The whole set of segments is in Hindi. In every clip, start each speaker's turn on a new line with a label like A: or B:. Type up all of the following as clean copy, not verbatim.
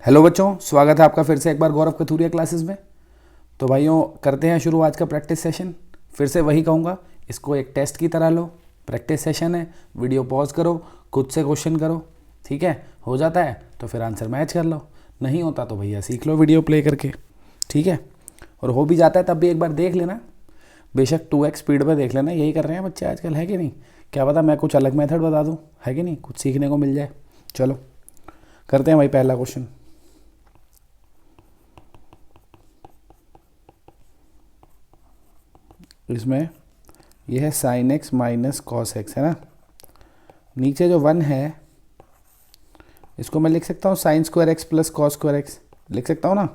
A: हेलो बच्चों, स्वागत है आपका फिर से एक बार गौरव कथूरिया क्लासेस में। तो भाइयों, करते हैं शुरू आज का प्रैक्टिस सेशन। फिर से वही कहूँगा, इसको एक टेस्ट की तरह लो। प्रैक्टिस सेशन है, वीडियो पॉज करो, खुद से क्वेश्चन करो। ठीक है, हो जाता है तो फिर आंसर मैच कर लो, नहीं होता तो भैया सीख लो वीडियो प्ले करके। ठीक है, और हो भी जाता है तब भी एक बार देख लेना, बेशक 2x स्पीड पर देख लेना। यही कर रहे हैं बच्चे आजकल, है कि नहीं? क्या पता मैं कुछ अलग मेथड बता दूँ, है कि नहीं, कुछ सीखने को मिल जाए। चलो करते हैं भाई पहला क्वेश्चन। इसमें यह है sine x minus cos x, है ना। नीचे जो 1 है इसको मैं लिख सकता हूँ sign square x plus cos square x, लिख सकता हूँ ना।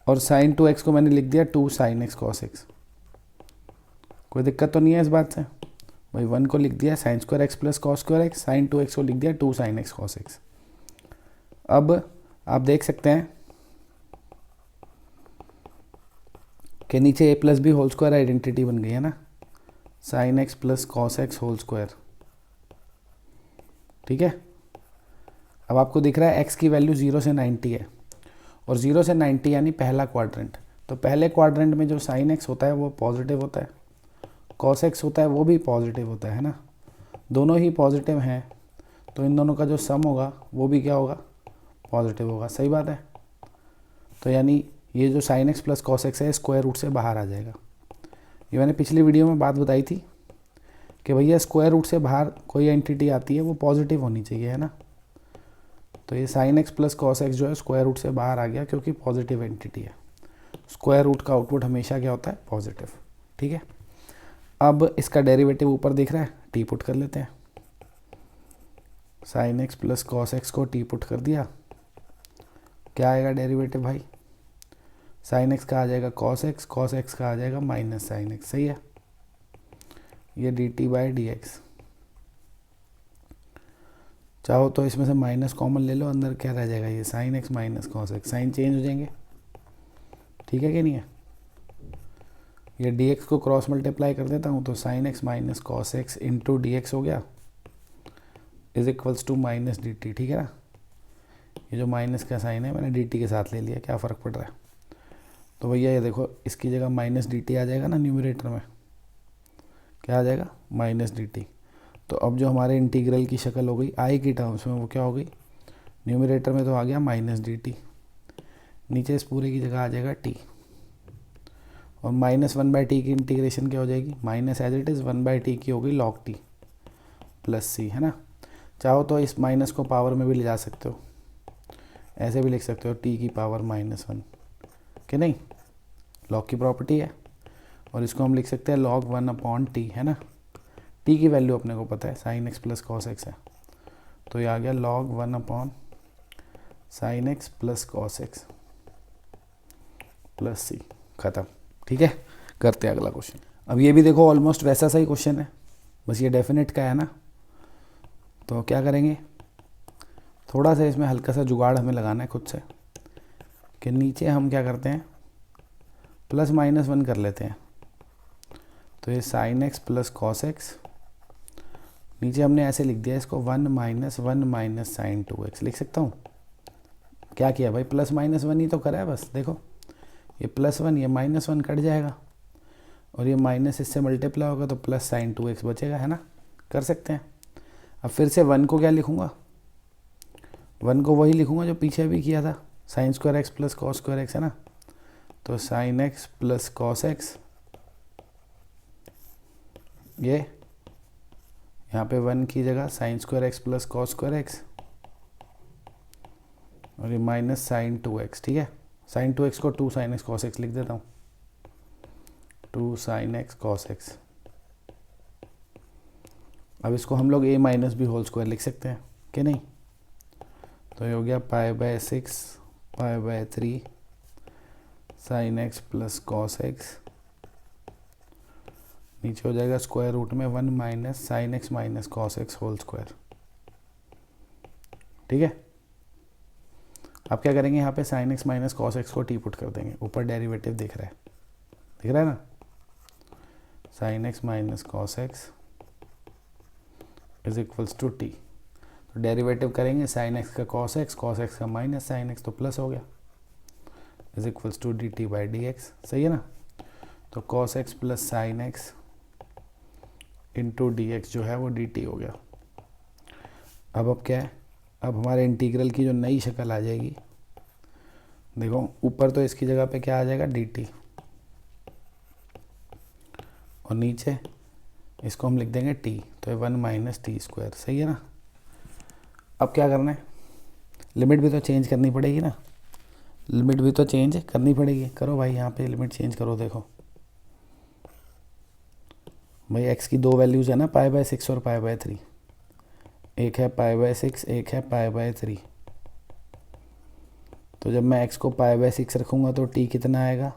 A: और साइन 2x को मैंने लिख दिया 2 साइन एक्स कॉस एक्स। कोई दिक्कत तो नहीं है इस बात से भाई। 1 को लिख दिया sine square x plus cos square x, sine 2x को लिख दिया 2 साइन एक्स कॉस एक्स। अब आप देख सकते हैं कि नीचे a plus B whole square identity बन गई है ना, sine x plus cos x whole square. ठीक है, अब आपको दिख रहा है x की वैल्यू 0 से 90 है, और 0 से 90 यानी पहला क्वाड्रेंट। तो पहले क्वाड्रेंट में जो साइन एक्स होता है वो पॉजिटिव होता है, कॉस एक्स होता है वो भी पॉजिटिव होता है ना। दोनों ही पॉजिटिव हैं, तो इन दोनों का जो सम होगा वो भी क्या होगा, पॉजिटिव होगा। सही बात है। तो यानी ये जो sign x plus cos x है स्क्वायर रूट से बाहर आ जाएगा। ये मैंने पिछली वीडियो में बात बताई थी कि भैया स्क्वायर रूट से बाहर कोई एंटिटी आती है वो पॉजिटिव होनी चाहिए, है ना। तो ये sine x plus cos x जो है स्क्वायर रूट से बाहर आ गया क्योंकि पॉजिटिव एंटिटी है। स्क्वायर रूट का आउटपुट हमेशा क्या होता है, पॉजिटिव। ठीक है, अब इसका डेरिवेटिव ऊपर दिख रहा है, टी पुट कर लेते हैं। Sign x plus cos x को टी पुट कर दिया, क्या आएगा डेरिवेटिव भाई? साइन एक्स का आ जाएगा कॉस एक्स, कॉस एक्स का आ जाएगा माइनस साइन एक्स। सही है, ये D t by d x. चाहो तो इसमें से माइनस कॉमन ले लो, अंदर क्या रह जाएगा, ये sine x minus cos x, sine change हो जाएंगे। ठीक है कि नहीं है? ये डी एक्स को क्रॉस मल्टीप्लाई कर देता हूँ तो sine x minus cos x into d x हो गया, is equals to minus d t. ठीक है ना, ये जो माइनस का साइन है मैंने डी टी के साथ ले लिया, क्या फ़र्क पड़ रहा है। तो भैया ये देखो, इसकी जगह माइनस डी टी आ जाएगा ना न्यूमरेटर में, क्या आ जाएगा, माइनस डी टी। तो अब जो हमारे इंटीग्रल की शक्ल हो गई आई की टर्म्स में, वो क्या हो गई, न्यूमरेटर में तो आ गया माइनस डी टी, नीचे इस पूरे की जगह आ जाएगा टी, और -1/t की इंटीग्रेशन क्या हो जाएगी, minus as it is 1/t की हो गई लॉग टी प्लस सी, है ना। चाहो तो इस माइनस को पावर में भी ले जा सकते हो, ऐसे भी लिख सकते हो t की पावर -1, कि नहीं, लॉग की प्रॉपर्टी है। और इसको हम लिख सकते हैं log 1/t, है ना। t की वैल्यू अपने को पता है sine x plus cos x है, तो ये आ गया log 1/sin x plus cos x plus c, ख़त्म। ठीक है, करते हैं अगला क्वेश्चन। अब ये भी देखो ऑलमोस्ट वैसा सा ही क्वेश्चन है, बस ये डेफिनेट का है ना। तो क्या करेंगे, थोड़ा सा इसमें हल्का सा जुगाड़ हमें लगाना है खुद से, कि नीचे हम क्या करते हैं, +-1 कर लेते हैं। तो ये sine x plus cos x, नीचे हमने ऐसे लिख दिया इसको 1 - 1 माइनस साइन 2x लिख सकता हूँ। क्या किया भाई, +-1 ही तो करा है बस। देखो ये +1 ये -1 कट जाएगा, और ये माइनस इससे मल्टीप्लाई होगा तो प्लस साइन 2x बचेगा, है ना। कर सकते हैं। अब फिर से 1 को क्या लिखूँगा, 1 को वही लिखूँगा जो पीछे भी किया था, sign square x plus cos square x, है ना। तो sine x plus cos x, ये यहाँ पे 1 की जगह sign square x plus cos square x, और ये माइनस साइन 2x। ठीक है, साइन 2x को 2 साइन एक्स कॉस एक्स लिख देता हूँ, 2 साइन एक्स कॉस एक्स। अब इसको हम लोग a minus B whole square लिख सकते हैं, कि नहीं। तो ये हो गया π/6 π/3 sine x plus cos x, नीचे हो जाएगा स्क्वायर रूट में 1 minus sine x minus cos x whole square. ठीक है, अब क्या करेंगे, यहाँ पे sine x minus cos x को टी पुट कर देंगे, ऊपर डेरिवेटिव दिख रहा है, दिख रहा है ना, sine x minus cos x is equals to t. तो डेरिवेटिव करेंगे साइन एक्स का कॉस एक्स का माइनस साइन एक्स, तो प्लस हो गया, is equals to d t by d x. सही है ना। तो cos x plus sine x into d x जो है वो डी टी हो गया। अब क्या है, अब हमारे इंटीग्रल की जो नई शक्ल आ जाएगी, देखो ऊपर तो इसकी जगह पे क्या आ जाएगा डी टी, और नीचे इसको हम लिख देंगे टी, तो ये 1 माइनस टी स्क्वायर। सही है ना। अब क्या करना है, लिमिट भी तो चेंज करनी पड़ेगी ना, लिमिट भी तो चेंज करनी पड़ेगी। करो भाई, यहाँ पे लिमिट चेंज करो। देखो भाई एक्स की दो वैल्यूज़ है ना, पाई बाय 6 और पाई बाय 3। एक है पाई बाय 6, एक है पाई बाय 3। तो जब मैं एक्स को पाई बाय 6 रखूँगा तो टी कितना आएगा,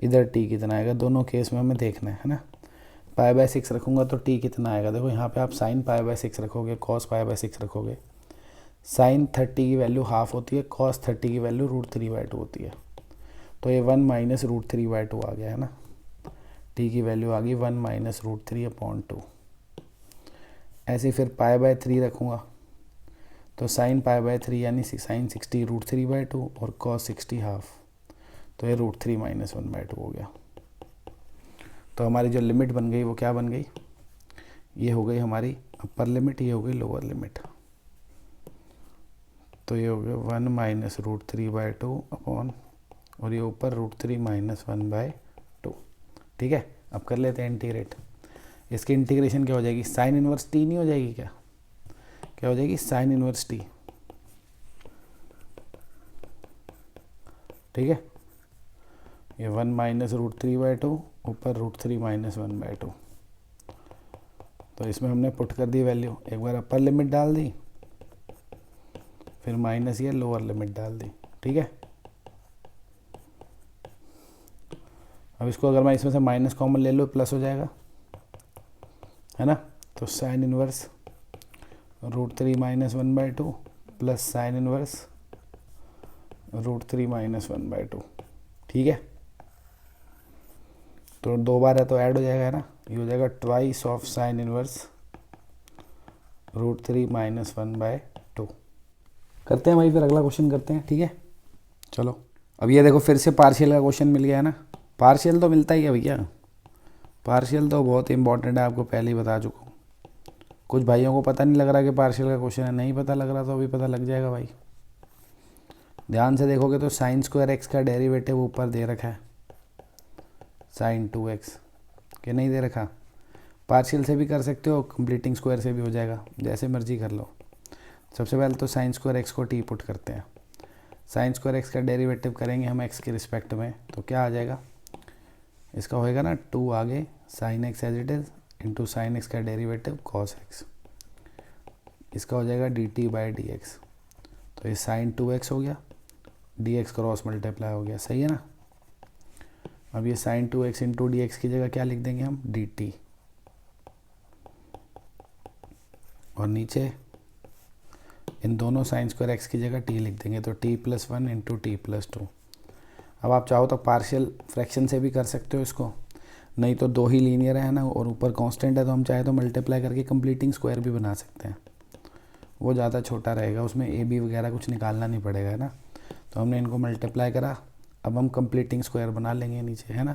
A: इधर टी कितना आएगा, दोनों केस में हमें देखना है ना। पाई बाय 6 रखूँगा तो टी कितना आएगा, देखो यहाँ पे आप साइन पाई बाय 6 रखोगे, कॉस पाई बाय 6 रखोगे। साइन 30 की वैल्यू हाफ होती है, कॉस 30 की वैल्यू √3/2 होती है। तो ये 1 माइनस √3/2 आ गया है ना। टी की वैल्यू आ गई 1 माइनस √3/2। ऐसे फिर पाई बाय 3 रखूँगा तो साइन पाई बाय 3 यानी साइन 60 √3/2 और कॉस 60 हाफ, तो ये √3 माइनस 1/2 हो गया। तो हमारी जो लिमिट बन गई वो क्या बन गई, ये हो गई हमारी अपर लिमिट, ये हो गई लोअर लिमिट। तो ये हो गया 1 माइनस √3/2 अपॉन, और ये ऊपर √3 माइनस 1/2। ठीक है। अब कर लेते हैं इंटीग्रेट। इसकी इंटीग्रेशन क्या हो जाएगी, साइन इनवर्स टी नहीं हो जाएगी क्या, क्या हो जाएगी साइन इनवर्स टी। ठीक है। ये 1 माइनस √3/2 ऊपर √3 माइनस 1/2। तो इसमें हमने पुट कर दी वैल्यू, एक बार अपर लिमिट डाल दी, फिर माइनस ये लोअर लिमिट डाल दी। ठीक है। अब इसको अगर मैं इसमें से माइनस कॉमन ले लूँ प्लस हो जाएगा, है ना। तो sine inverse √3 minus 1/2 plus sine inverse √3 minus 1/2। ठीक है। तो 2 बार है तो ऐड हो जाएगा, है ना। ये हो जाएगा twice of sine inverse √3 minus 1/2। करते हैं भाई, फिर अगला क्वेश्चन करते हैं। ठीक है, चलो। अब ये देखो फिर से पार्शियल का क्वेश्चन मिल गया है ना। पार्शियल तो मिलता ही है भैया, पार्शियल तो बहुत इंपॉर्टेंट है, आपको पहले ही बता चुका हूँ। कुछ भाइयों को पता नहीं लग रहा कि पार्शियल का क्वेश्चन है, नहीं पता लग रहा तो अभी पता लग जाएगा भाई। ध्यान से देखोगे तो साइन स्क्वायर एक्स का डेरिवेटिव ऊपर दे रखा है, साइन 2x के नहीं दे रखा। पार्शियल से भी कर सकते हो, कंप्लीटिंग स्क्वायर से भी हो जाएगा, जैसे मर्जी कर लो। सबसे पहले तो साइन स्क्वायर एक्स को टी पुट करते हैं। साइन स्क्वायर एक्स का डेरिवेटिव करेंगे हम एक्स के रिस्पेक्ट में, तो क्या आ जाएगा, इसका होएगा ना 2 आगे sine x as it is into sine x का डेरिवेटिव कॉस एक्स, इसका हो जाएगा d t by d x. तो ये साइन 2x हो गया, डी एक्स क्रॉस मल्टीप्लाई हो गया। सही है ना। अब ये sign 2x into d x की जगह क्या लिख देंगे हम, डी टी, और नीचे इन दोनों साइन स्क्वायर एक्स की जगह टी लिख देंगे, तो t+1 इंटू t+2। अब आप चाहो तो पार्शियल फ्रैक्शन से भी कर सकते हो इसको, नहीं तो 2 ही लीनियर है ना, और ऊपर कांस्टेंट है, तो हम चाहे तो मल्टीप्लाई करके कंप्लीटिंग स्क्वायर भी बना सकते हैं। वो ज़्यादा छोटा रहेगा, उसमें ए बी वगैरह कुछ निकालना नहीं पड़ेगा, है ना। तो हमने इनको मल्टीप्लाई करा, अब हम कंप्लीटिंग स्क्वायर बना लेंगे नीचे, है ना।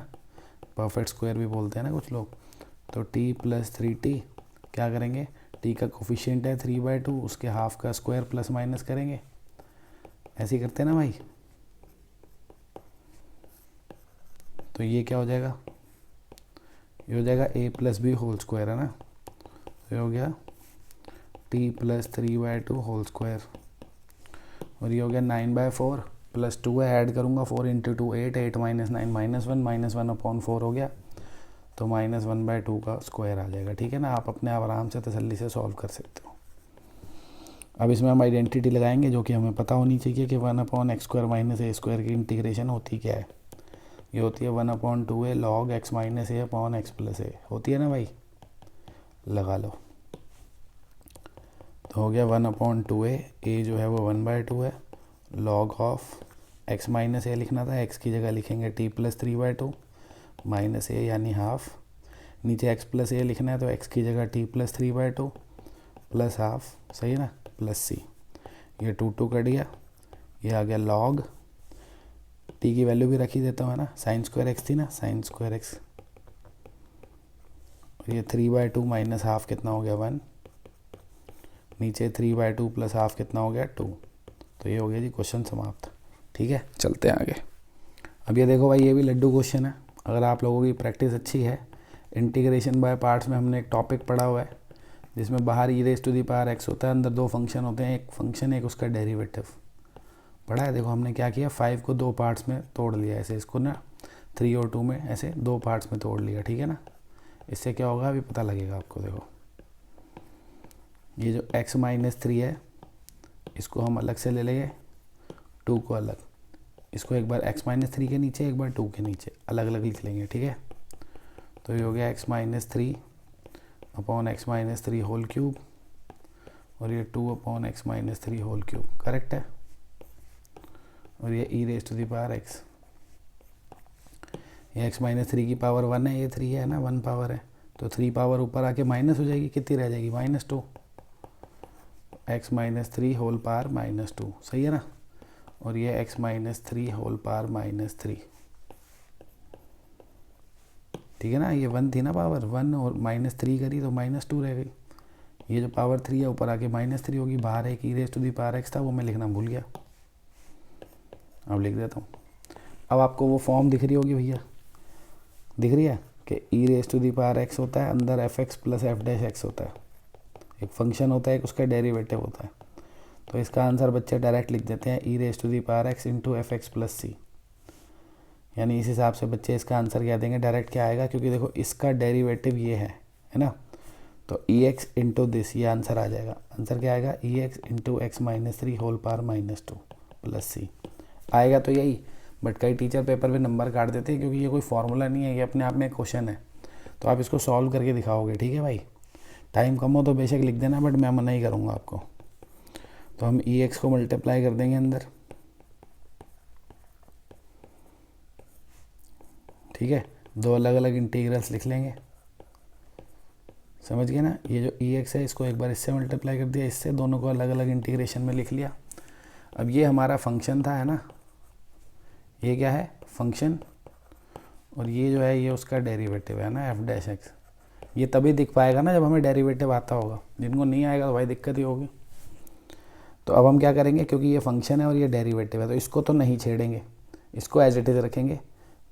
A: परफेक्ट स्क्वायर भी बोलते हैं ना कुछ लोग। तो t+3t क्या करेंगे, t का कोफिशिएंट है 3/2, उसके हाफ का स्क्वायर प्लस माइनस करेंगे, ऐसे ही करते हैं ना भाई। तो ये क्या हो जाएगा, ये हो जाएगा a+b होल स्क्वायर, है ना। तो ये हो गया t+3/2 होल स्क्वायर, और ये हो गया 9/4 प्लस 2 है, ऐड करूँगा 4 इंटू 2 8, 8 माइनस 9 -1 अपॉन 4 हो गया, तो -1/2 का स्क्वायर आ जाएगा। ठीक है ना। आप अपने आप आराम से तसल्ली से सॉल्व कर सकते हो। अब इसमें हम आइडेंटिटी लगाएंगे जो कि हमें पता होनी चाहिए कि 1/x² माइनस a² की इंटीग्रेशन होती क्या है। ये होती है 1/2a log x minus a upon x plus a, होती है ना भाई, लगा लो। तो हो गया 1/2a, a जो है वो 1/2 है, log of x minus a लिखना था, x की जगह लिखेंगे t+3/2 माइनस a यानी हाफ, नीचे x प्लस a लिखना है तो x की जगह t+3/2 प्लस हाफ। सही है ना। प्लस सी, ये 2 कट गया, ये आ गया लॉग टी की वैल्यू भी रख ही देता हूँ, है ना, साइन स्क्वायर एक्स थी ना, साइन स्क्वायर एक्स, और ये 3/2 माइनस हाफ कितना हो गया 1, नीचे 3/2 प्लस हाफ कितना हो गया 2। तो ये हो गया जी क्वेश्चन समाप्त। ठीक है, चलते हैं आगे। अब ये देखो भाई, ये भी लड्डू क्वेश्चन है। अगर आप लोगों की प्रैक्टिस अच्छी है, इंटीग्रेशन बाय पार्ट्स में हमने एक टॉपिक पढ़ा हुआ है जिसमें बाहर e⁻x होता है, अंदर 2 फंक्शन होते हैं, एक फंक्शन एक उसका डेरिवेटिव पढ़ा है। देखो हमने क्या किया, 5 को 2 पार्ट्स में तोड़ लिया, ऐसे इसको ना 3 और 2 में ऐसे 2 पार्ट्स में तोड़ लिया। ठीक है ना, इससे क्या होगा अभी पता लगेगा आपको। देखो ये जो x - 3 है इसको हम अलग से ले लेंगे, 2 को अलग, इसको एक बार x - 3 के नीचे, एक बार 2 के नीचे अलग अलग लिख लेंगे। ठीक है, तो ये हो गया x - 3 upon x - 3 whole cube, और ये 2 upon x - 3 whole cube, correct है। और ये e⁻x, ये x - 3 की पावर 1 है, ये 3 है ना, 1 पावर है, तो 3 पावर ऊपर आके माइनस हो जाएगी, कितनी रह जाएगी -2, x - 3 होल पावर -2, सही है ना। और ये x - 3 होल पावर -3, ठीक है ना, ये 1 थी ना पावर 1 और -3 करी तो -2 रह गई। ये जो पावर 3 है ऊपर आके -3 होगी, बाहर एक e⁻x था वो मैं लिखना भूल गया, अब लिख देता हूँ। अब आपको वो फॉर्म दिख रही होगी भैया, दिख रही है कि e⁻x होता है, अंदर fx प्लस f' होता है, एक फंक्शन होता है, एक उसका डेरिवेटिव होता है। तो इसका आंसर बच्चे डायरेक्ट लिख देते हैं e⁻x इंटू fx प्लस सी, यानी इस हिसाब से बच्चे इसका आंसर क्या देंगे, डायरेक्ट क्या आएगा, क्योंकि देखो इसका डेरिवेटिव ये है ना, तो ex इंटू दिस, ये आंसर आ जाएगा। आंसर क्या आएगा, ex into x - 3 whole power -2 plus c आएगा, तो यही। बट कई टीचर पेपर पे नंबर काट देते हैं, क्योंकि ये कोई फार्मूला नहीं है, ये अपने आप में एक क्वेश्चन है, तो आप इसको सॉल्व करके दिखाओगे। ठीक है भाई, टाइम कम हो तो बेशक लिख देना, बट मैं मना ही करूँगा आपको। तो हम ex को मल्टीप्लाई कर देंगे अंदर, ठीक है, 2 अलग अलग इंटीग्रल्स लिख लेंगे, समझ गए ना। ये जो ex है इसको एक बार इससे मल्टीप्लाई कर दिया, इससे, दोनों को अलग अलग इंटीग्रेशन में लिख लिया। अब ये हमारा फंक्शन था, है ना, ये क्या है फंक्शन, और ये जो है ये उसका डेरिवेटिव है ना f'। ये तभी दिख पाएगा ना जब हमें डेरिवेटिव आता होगा, जिनको नहीं आएगा तो भाई दिक्कत ही होगी। तो अब हम क्या करेंगे, क्योंकि ये फंक्शन है और ये डेरिवेटिव है, तो इसको तो नहीं छेड़ेंगे, इसको एज इट इज़ रखेंगे,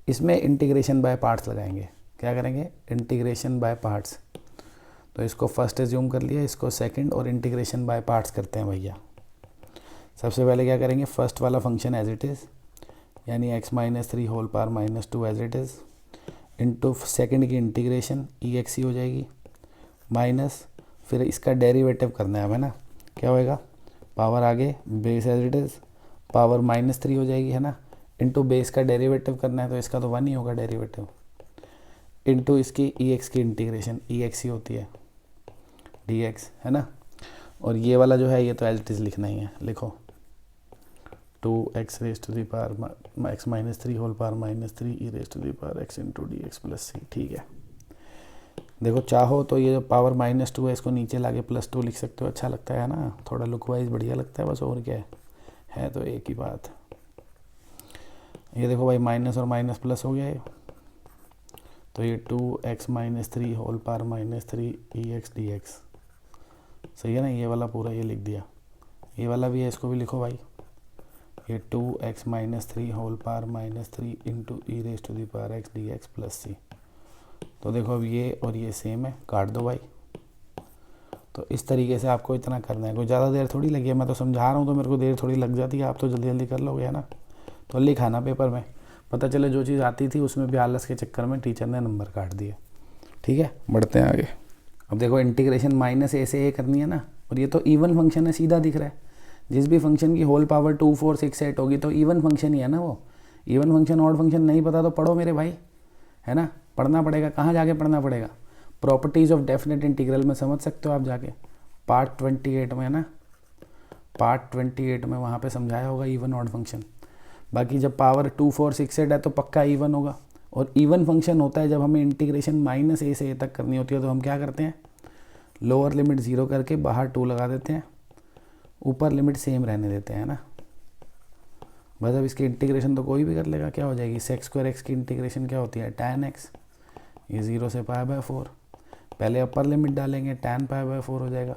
A: इसमें इंटीग्रेशन बाय पार्ट्स लगाएंगे। क्या करेंगे, इंटीग्रेशन बाय पार्ट्स। तो इसको फर्स्ट एज्यूम कर लिया, इसको सेकंड, और इंटीग्रेशन बाय पार्ट्स करते हैं भैया। सबसे पहले क्या करेंगे, फर्स्ट वाला फंक्शन एज इट इज़, यानी x - 3 whole power -2 as it is, into second की इंटीग्रेशन ex ही हो जाएगी, माइनस फिर इसका डेरिवेटिव करना है हमें ना, क्या होएगा, पावर आगे base as it is, power -3 हो जाएगी, है ना, इंटू बेस का डेरिवेटिव करना है, तो इसका तो 1 ही होगा डेरिवेटिव, इंटू इसकी ex की इंटीग्रेशन, ex ही होती है dx, है ना। और ये वाला जो है ये तो एज इट इज़ लिखना ही है, लिखो 2x raise to the power x - 3 whole power -3 e raise to the power x into dx plus c. ठीक है, देखो चाहो तो ये जो पावर -2 है इसको नीचे लाके +2 लिख सकते हो, अच्छा लगता है ना, थोड़ा लुक वाइज बढ़िया लगता है, बस और क्या है तो एक ही बात। ये देखो भाई माइनस और माइनस प्लस हो गया है, तो ये 2x - 3 whole power -3 ex dx, सही है ना। ये वाला पूरा ये लिख दिया, ये वाला भी है, इसको भी लिखो भाई, ये 2x - 3 whole power -3 into e raise to the power x dx plus c. तो देखो अब ये और ये सेम है, काट दो भाई। तो इस तरीके से आपको इतना करना है, कोई ज़्यादा देर थोड़ी लगी है, मैं तो समझा रहा हूँ तो मेरे को देर थोड़ी लग जाती है, आप तो जल्दी जल्दी कर लोगे, है ना। तो लिखाना पेपर में, पता चले जो चीज़ आती थी उसमें भी आलस के चक्कर में टीचर ने नंबर काट दिए। ठीक है, बढ़ते हैं आगे। अब देखो इंटीग्रेशन -a से a करनी है ना, और ये तो इवन फंक्शन है, सीधा दिख रहा है। जिस भी फंक्शन की होल पावर 2, 4, 6, 8 होगी तो इवन फंक्शन ही है ना वो। इवन फंक्शन ऑड फंक्शन नहीं पता तो पढ़ो मेरे भाई, है ना, पढ़ना पड़ेगा। कहाँ जाके पढ़ना पड़ेगा, प्रॉपर्टीज़ ऑफ डेफिनेट इंटीग्रल में समझ सकते हो आप जाके, पार्ट 28 में, है ना, पार्ट 28 में वहाँ पे समझाया होगा इवन ऑड फंक्शन। बाकी जब पावर 2, 4, 6, 8 है तो पक्का इवन होगा। और इवन फंक्शन होता है जब हमें इंटीग्रेशन -a से a तक करनी होती है, तो हम क्या करते हैं, लोअर लिमिट 0 करके बाहर 2 लगा देते हैं, ऊपर लिमिट सेम रहने देते हैं ना, बस अब इसकी इंटीग्रेशन तो कोई भी कर लेगा, क्या हो जाएगी सेक स्क्वायर एक्स की इंटीग्रेशन क्या होती है tan x, ये 0 से π/4, पहले अपर लिमिट डालेंगे tan π/4 हो जाएगा,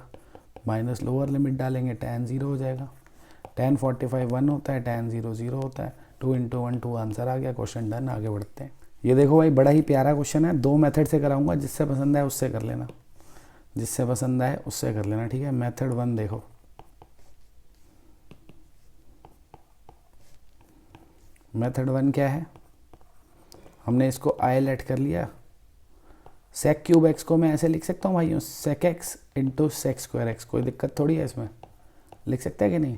A: माइनस लोअर लिमिट डालेंगे tan 0 हो जाएगा, tan 45 1 होता है, tan 0 0 होता है, 2 × 1 2 आंसर आ गया, क्वेश्चन डन। आगे बढ़ते हैं। ये देखो भाई बड़ा ही प्यारा क्वेश्चन है, 2 मेथड से कराऊंगा, जिससे पसंद आए उससे कर लेना, जिससे पसंद आए उससे कर लेना, ठीक है। मेथड 1 देखो, मेथड 1 क्या है, हमने इसको आई लेट कर लिया, सेक क्यूब एक्स को मैं ऐसे लिख सकता हूँ भाइयों, sec x into sec square x, कोई दिक्कत थोड़ी है इसमें, लिख सकते हैं कि नहीं।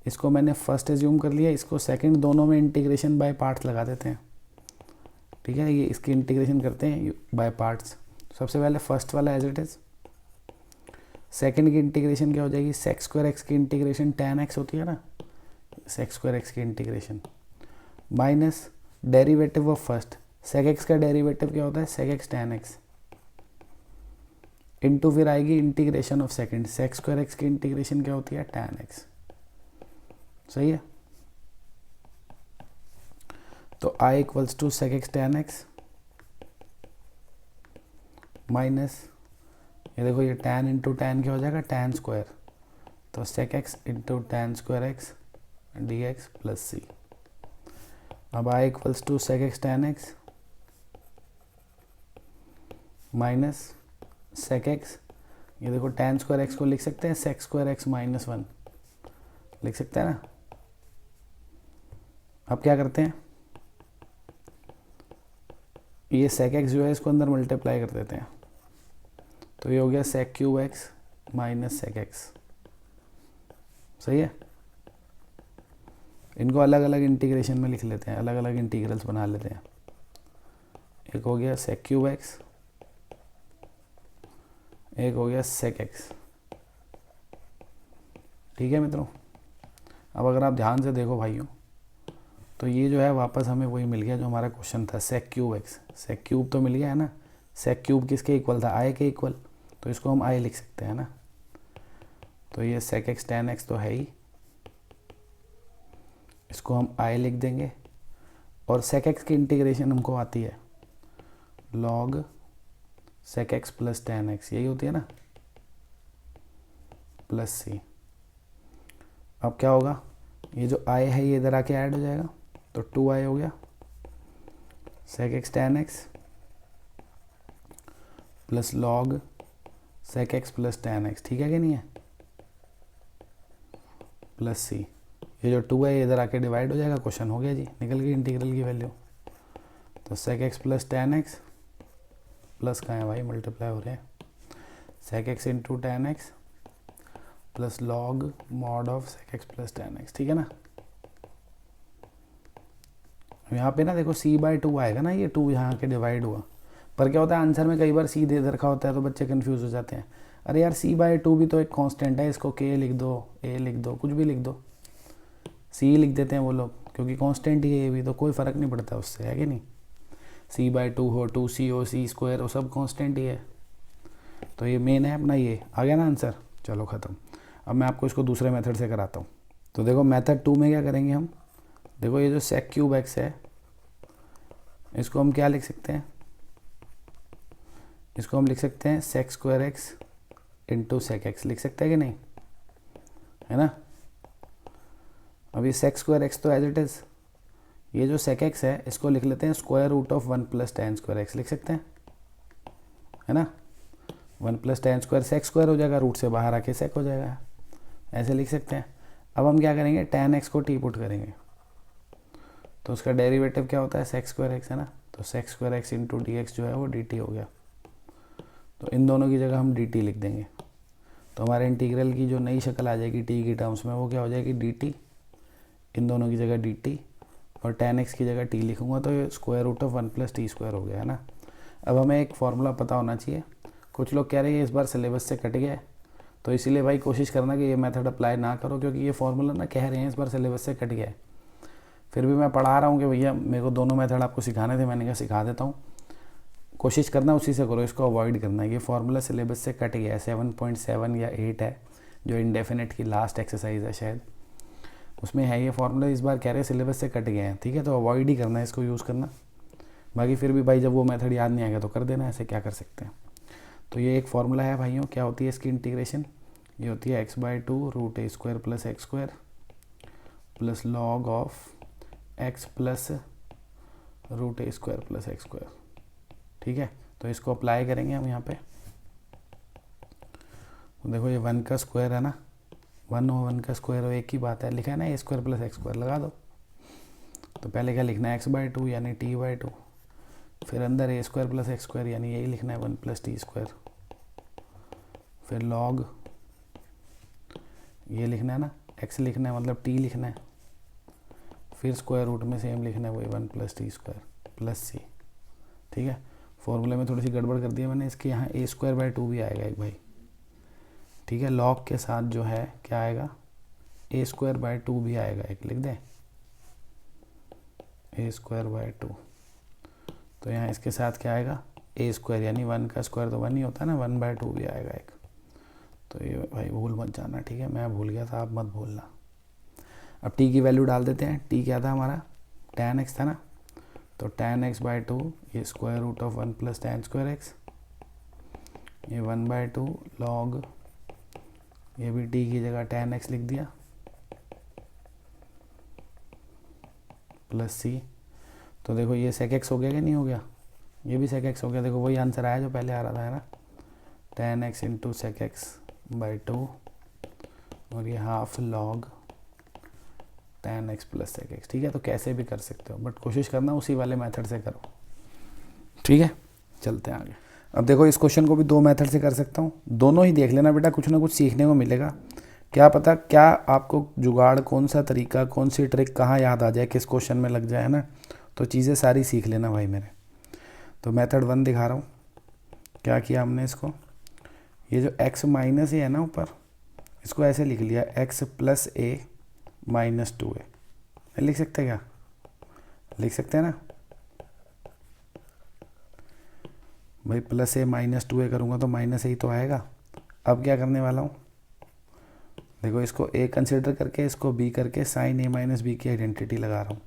A: इसको मैंने फर्स्ट एज्यूम कर लिया, इसको सेकंड, दोनों में इंटीग्रेशन बाय पार्ट्स लगा देते हैं, ठीक है। ये इसकी इंटीग्रेशन करते हैं बाय पार्ट्स। सबसे पहले फर्स्ट वाला एज इट इज़, सेकंड की इंटीग्रेशन क्या हो जाएगी, सेक स्क्वायर एक्स की इंटीग्रेशन tan x होती है ना, सेक स्क्वायर एक्स की integration minus derivative of first, sec x का डेरिवेटिव क्या होता है, sec x tan x, into फिर आएगी integration of second, sec square x की इंटीग्रेशन क्या होती है, tan x, सही है। तो i equals to sec x tan x minus, ये देखो ये tan इंटू tan क्या हो जाएगा, tan स्क्वायर, तो sec x into tan square x d x plus c. अब i equals to sec x tan x minus sec x, ये देखो tan स्क्वायर एक्स को लिख सकते हैं सेक स्क्वायर एक्स माइनस 1, लिख सकते हैं ना। अब क्या करते हैं, ये सेक एक्स जो है इसको अंदर मल्टीप्लाई कर देते हैं, तो ये हो गया sec cube x minus sec x, सही है। इनको अलग अलग इंटीग्रेशन में लिख लेते हैं, अलग अलग इंटीग्रल्स बना लेते हैं। एक हो गया सेक क्यूब एक्स, एक हो गया सेक एक्स, ठीक है मित्रों। अब अगर आप ध्यान से देखो भाइयों, तो ये जो है वापस हमें वही मिल गया जो हमारा क्वेश्चन था, sec cube x, sec cube तो मिल गया है ना, सेक क्यूब किसके इक्वल था, आई के इक्वल, तो इसको हम आई लिख सकते हैं ना। तो ये सेक एक्स tan x तो है ही, इसको हम आई लिख देंगे, और सेक एक्स की इंटीग्रेशन हमको आती है log sec x plus tan x, यही होती है ना, प्लस सी। अब क्या होगा, ये जो आई है ये इधर आके ऐड हो जाएगा, तो 2i हो गया, sec x tan x plus log sec x plus tan x, ठीक है कि नहीं है, प्लस सी। ये जो 2 है ये इधर आके डिवाइड हो जाएगा, क्वेश्चन हो गया जी, निकल गई इंटीग्रल की वैल्यू। तो sec x plus tan x plus कहाँ है भाई, मल्टीप्लाई हो रहे हैं, sec x into tan x plus log mod of sec x plus tan x, ठीक है ना। यहाँ पे ना देखो c/2 आएगा ना, ये 2 यहाँ के डिवाइड हुआ, पर क्या होता है आंसर में कई बार c दे रखा होता है तो बच्चे कंफ्यूज हो जाते हैं, अरे यार c/2 भी तो एक कांस्टेंट है, इसको k लिख दो, a लिख दो, कुछ भी लिख दो, c लिख देते हैं वो लोग, क्योंकि कांस्टेंट ही है ये भी, तो कोई फ़र्क नहीं पड़ता उससे, है कि नहीं। c/2 हो, 2c हो, c स्क्वायर हो, सब कांस्टेंट ही है। तो ये मेन है अपना, ये आ गया ना आंसर, चलो ख़त्म। अब मैं आपको इसको दूसरे मेथड से कराता हूँ। तो देखो मेथड 2 में क्या करेंगे हम, देखो ये जो सेक क्यूब एक्स है इसको हम क्या लिख सकते हैं, इसको हम लिख सकते हैं sec square x into sec x, लिख सकते हैं कि नहीं, है ना। अब ये सेक स्क्वायर एक्स तो एज इट इज़, ये जो सेक एक्स है इसको लिख लेते हैं square root of 1 plus tan square x, लिख सकते हैं, है ना। 1 plus tan square sec square हो जाएगा, रूट से बाहर आके सेक हो जाएगा, ऐसे लिख सकते हैं। अब हम क्या करेंगे, tan x को टी पुट करेंगे, तो उसका डेरिवेटिव क्या होता है, सेक स्क्वायर एक्स, है ना। तो sec square x into d x जो है वो डी टी हो गया, तो इन दोनों की जगह हम डी टी लिख देंगे, तो हमारे इंटीग्रल की जो नई शक्ल आ जाएगी टी की टर्म्स में वो क्या हो जाएगी, डी टी, इन दोनों की जगह डी टी, और tan x की जगह t लिखूंगा, तो ये square root of 1 plus t square हो गया, है ना। अब हमें एक फार्मूला पता होना चाहिए, कुछ लोग कह रहे हैं इस बार सिलेबस से कट गया है, तो इसीलिए भाई कोशिश करना कि ये मेथड अप्लाई ना करो, क्योंकि ये फार्मूला ना कह रहे हैं इस बार सिलेबस से कट गया है। फिर भी मैं पढ़ा रहा हूँ कि भैया मेरे को दोनों मेथड आपको सिखाने थे, मैंने कहा सिखा देता हूँ, कोशिश करना उसी से करो, इसको अवॉइड करना है। ये फार्मूला सिलेबस से कट गया है, 7.7 या 8 है, जो इंडेफिनेट की लास्ट एक्सरसाइज है शायद, उसमें है ये फॉर्मूला। इस बार कह रहे सिलेबस से कट गए हैं, ठीक है, तो अवॉइड ही करना है इसको यूज़ करना। बाकी फिर भी भाई जब वो मेथड याद नहीं आएगा तो कर देना, ऐसे क्या कर सकते हैं। तो ये एक फार्मूला है भाइयों, क्या होती है इसकी इंटीग्रेशन, ये होती है x/2 root a square plus x square plus log of x plus root a square plus x square, ठीक है। तो इसको अप्लाई करेंगे हम यहाँ पे। तो देखो ये 1 का स्क्वायर है ना, 1 और 1 का स्क्वायर हो एक ही बात है, लिखा है ना ए स्क्वायर प्लस एक्स स्क्वायर, लगा दो। तो पहले क्या लिखना है x/2 यानी t/2, फिर अंदर ए स्क्वायर प्लस एक्स स्क्वायर यानी यही लिखना है 1 + t स्क्वायर, फिर लॉग ये लिखना है ना, x लिखना है मतलब t लिखना है, फिर स्क्वायर रूट में सेम लिखना है वही 1 + t स्क्वायर प्लस c, ठीक है। फॉर्मूले में थोड़ी सी गड़बड़ कर दी है मैंने, इसके यहाँ a²/2 भी आएगा एक भाई, ठीक है। लॉग के साथ जो है क्या आएगा, a²/2 भी आएगा एक, लिख दें a²/2। तो यहाँ इसके साथ क्या आएगा a² यानी 1 का स्क्वायर तो 1 ही होता है ना, 1/2 भी आएगा एक। तो ये भाई भूल मत जाना, ठीक है, मैं भूल गया था, आप मत भूलना। अब t की वैल्यू डाल देते हैं। t क्या था हमारा, tan x था ना, तो tan x/2 ये square root of 1 + tan² x, ये 1/2 लॉग, ये भी t की जगह tan x लिख दिया प्लस c। तो देखो ये sec x हो गया कि नहीं हो गया, ये भी sec x हो गया। देखो वही आंसर आया जो पहले आ रहा था, है ना, tan x × sec x/2 और ये half log tan x + sec x, ठीक है। तो कैसे भी कर सकते हो, बट कोशिश करना उसी वाले मेथड से करो, ठीक है। चलते हैं आगे। अब देखो इस क्वेश्चन को भी 2 मेथड से कर सकता हूँ, दोनों ही देख लेना बेटा, कुछ ना कुछ सीखने को मिलेगा। क्या पता क्या आपको जुगाड़, कौन सा तरीका, कौन सी ट्रिक कहाँ याद आ जाए, किस क्वेश्चन में लग जाए, है ना। तो चीज़ें सारी सीख लेना भाई मेरे। तो मेथड 1 दिखा रहा हूँ, क्या किया हमने इसको, ये जो x माइनस ए है ना ऊपर, इसको ऐसे लिख लिया x + a - 2a। लिख सकते हैं क्या, लिख सकते हैं ना भाई, +a - 2a करूँगा तो -a ही तो आएगा। अब क्या करने वाला हूँ, देखो इसको a कंसिडर करके इसको b करके sin a - b की आइडेंटिटी लगा रहा हूँ।